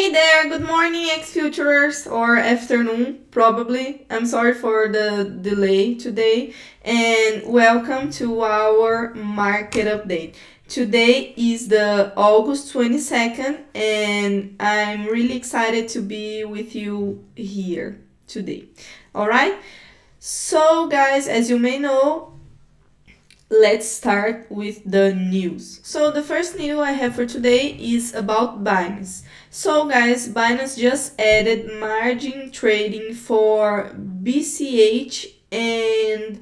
Hey there, good morning xFuturers, or afternoon probably. I'm sorry for the delay today, and welcome to our market update. Today is the August 22nd, and I'm really excited to be with you here today. All right? So guys, as you may know, let's start with the news. So the first news I have for today is about Binance. So guys, Binance just added margin trading for BCH and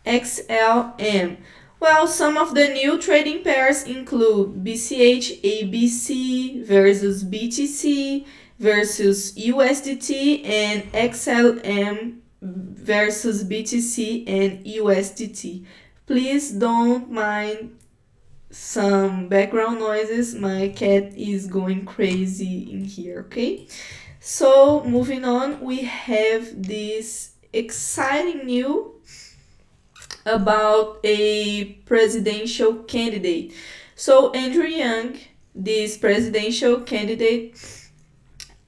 XLM. Well, some of the new trading pairs include BCH ABC versus BTC versus USDT and XLM versus BTC and USDT. Please don't mind some background noises. My cat is going crazy in here, okay? So, moving on, we have this exciting news about a presidential candidate. So, Andrew Yang, this presidential candidate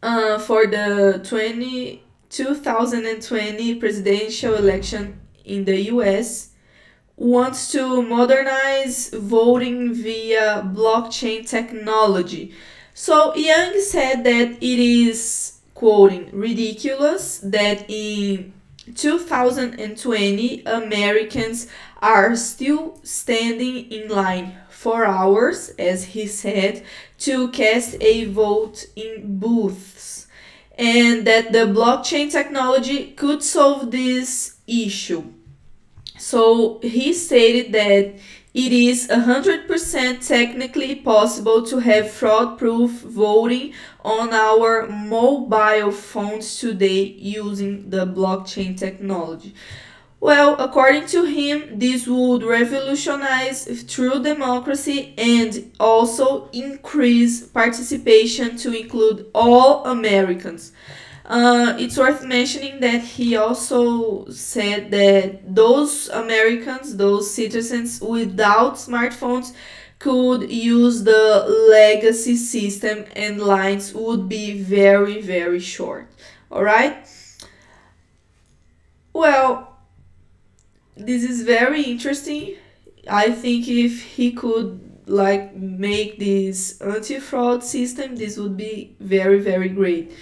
for the 2020 presidential election in the US, wants to modernize voting via blockchain technology. So Young said that it is, quoting, ridiculous that in 2020 Americans are still standing in line for hours, as he said, to cast a vote in booths, and that the blockchain technology could solve this issue. So he stated that it is 100% technically possible to have fraud-proof voting on our mobile phones today using the blockchain technology. Well, according to him, this would revolutionize true democracy and also increase participation to include all Americans. It's worth mentioning that he also said that those Americans, those citizens without smartphones, could use the legacy system and lines would be very, very short. All right? Well, this is very interesting. I think if he could like make this anti-fraud system, this would be very, very great,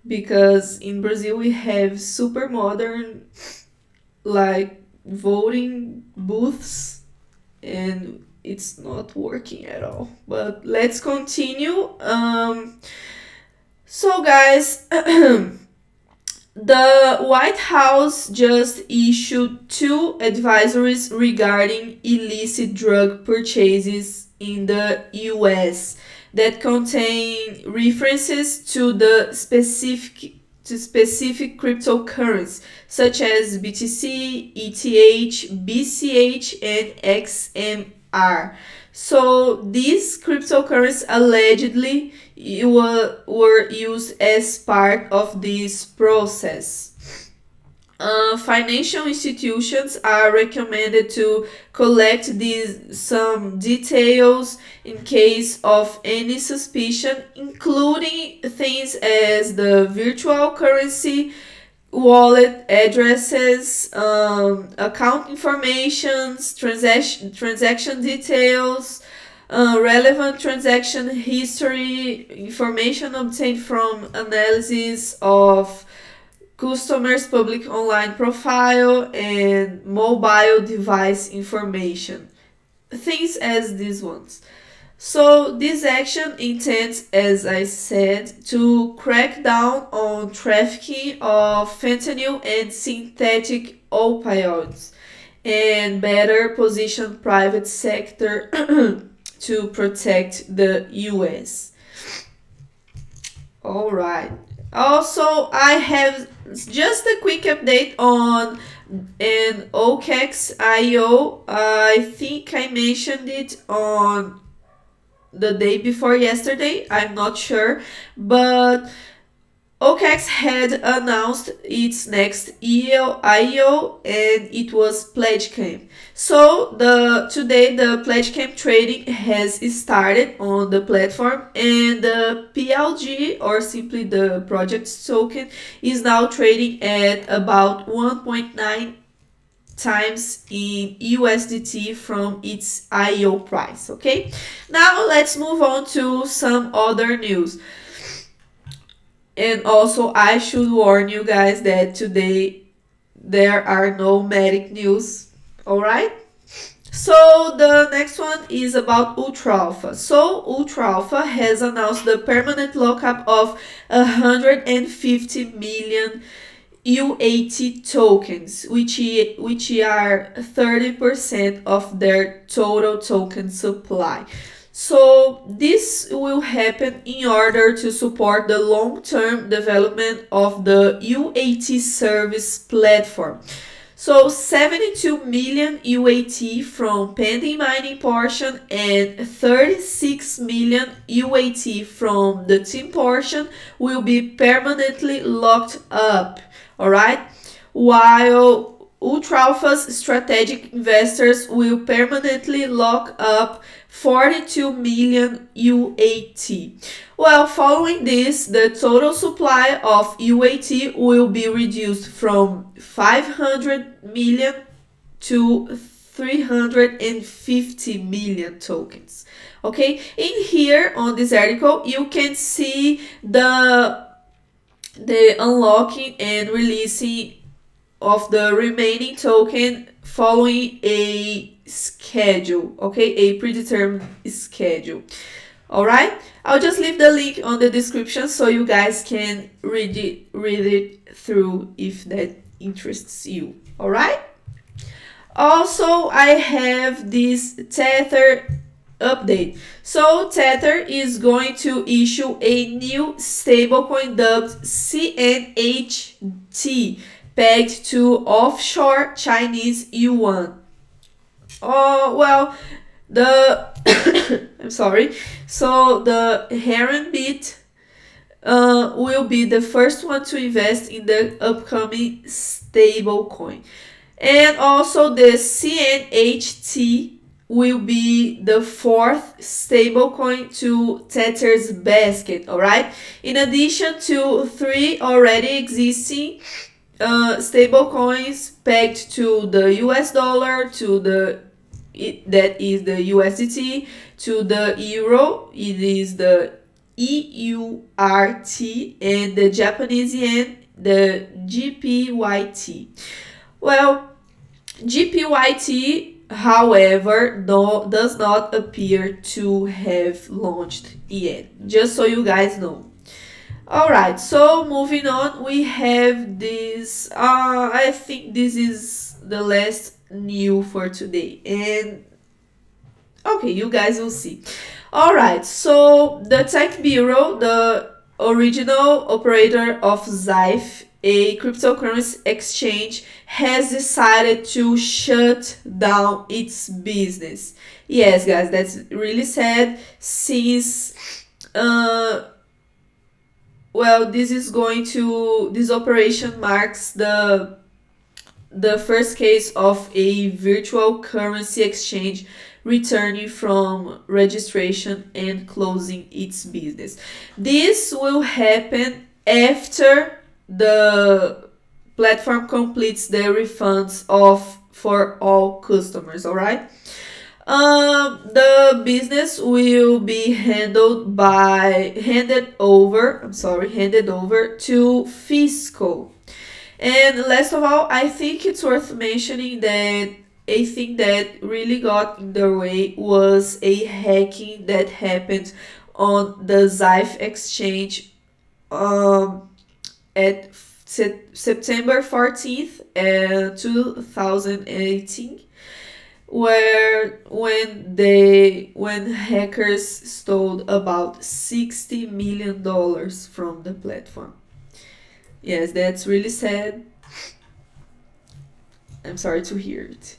because in Brazil we have super modern like voting booths and it's not working at all. But let's continue. So guys, the White House just issued 2 advisories regarding illicit drug purchases in the US that contain references to the specific cryptocurrencies such as BTC, ETH, BCH, and XMR. So these cryptocurrencies allegedly were used as part of this process. Financial institutions are recommended to collect some details in case of any suspicion, including things as the virtual currency, wallet addresses, account informations, transaction details, relevant transaction history, information obtained from analysis of customers' public online profile, and mobile device information. Things as these ones. So this action intends, as I said, to crack down on trafficking of fentanyl and synthetic opioids and better position private sector to protect the US. All right. Also, I have just a quick update on an OKEx IO. I think I mentioned it on the day before yesterday. I'm not sure, but OKEx had announced its next IEO and it was Pledge Camp. So today the Pledge Camp trading has started on the platform, and the PLG, or simply the project token, is now trading at about 1.9 times in USDT from its IEO price. Okay, now let's move on to some other news. And also, I should warn you guys that today there are no medic news. Alright? So the next one is about UltrAlpha. So UltrAlpha has announced the permanent lockup of 150 million UAT tokens, which are 30% of their total token supply. So this will happen in order to support the long-term development of the UAT service platform. So 72 million UAT from pending mining portion and 36 million UAT from the team portion will be permanently locked up. Alright? While UltrAlpha's strategic investors will permanently lock up 42 million UAT. Well, following this, the total supply of UAT will be reduced from 500 million to 350 million tokens. Okay, in here on this article, you can see the unlocking and releasing of the remaining token following a schedule, okay, a predetermined schedule. All right, I'll just leave the link on the description so you guys can read it through if that interests you. All right, also I have this Tether update. So Tether is going to issue a new stablecoin dubbed CNHT, pegged to offshore Chinese yuan. Oh, well, I'm sorry. So the RMB will be the first one to invest in the upcoming stablecoin. And also the CNHT will be the fourth stablecoin to Tether's basket, alright? In addition to 3 already existing stablecoins pegged to the US dollar, to that is the USDT, to the euro, it is the EURT, and the Japanese yen, the GPYT. Well, GPYT, however, does not appear to have launched yet, just so you guys know. Alright, so moving on, we have this, I think this is the last new for today, and okay, you guys will see. Alright, so the Tech Bureau, the original operator of Zaif, a cryptocurrency exchange, has decided to shut down its business. Yes, guys, that's really sad, since well, this operation marks the first case of a virtual currency exchange returning from registration and closing its business. This will happen after the platform completes the refunds for all customers, all right? The business will be handed over to fiscal. And last of all, I think it's worth mentioning that a thing that really got in their way was a hacking that happened on the Zaif exchange at September 14th, 2018. When hackers stole about $60 million from the platform. Yes, that's really sad. I'm sorry to hear it.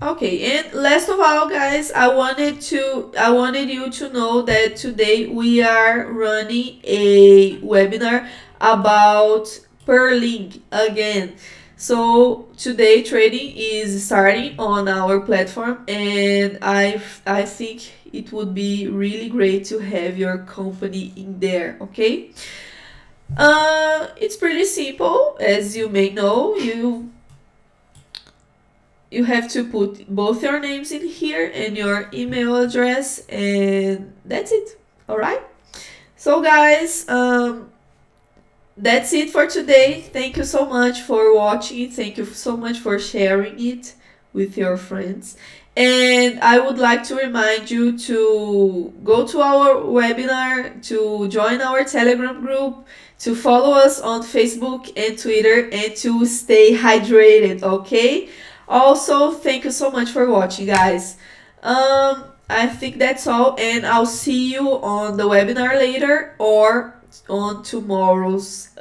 Okay, and last of all, guys, I wanted you to know that today we are running a webinar about Perlink again. So today trading is starting on our platform, and I think it would be really great to have your company in there. Okay, it's pretty simple, as you may know. You have to put both your names in here and your email address, and that's it. All right. So guys, that's it for today. Thank you so much for watching. Thank you so much for sharing it with your friends. And I would like to remind you to go to our webinar, to join our Telegram group, to follow us on Facebook and Twitter, and to stay hydrated, okay? Also, thank you so much for watching, guys. I think that's all, and I'll see you on the webinar later or on tomorrow's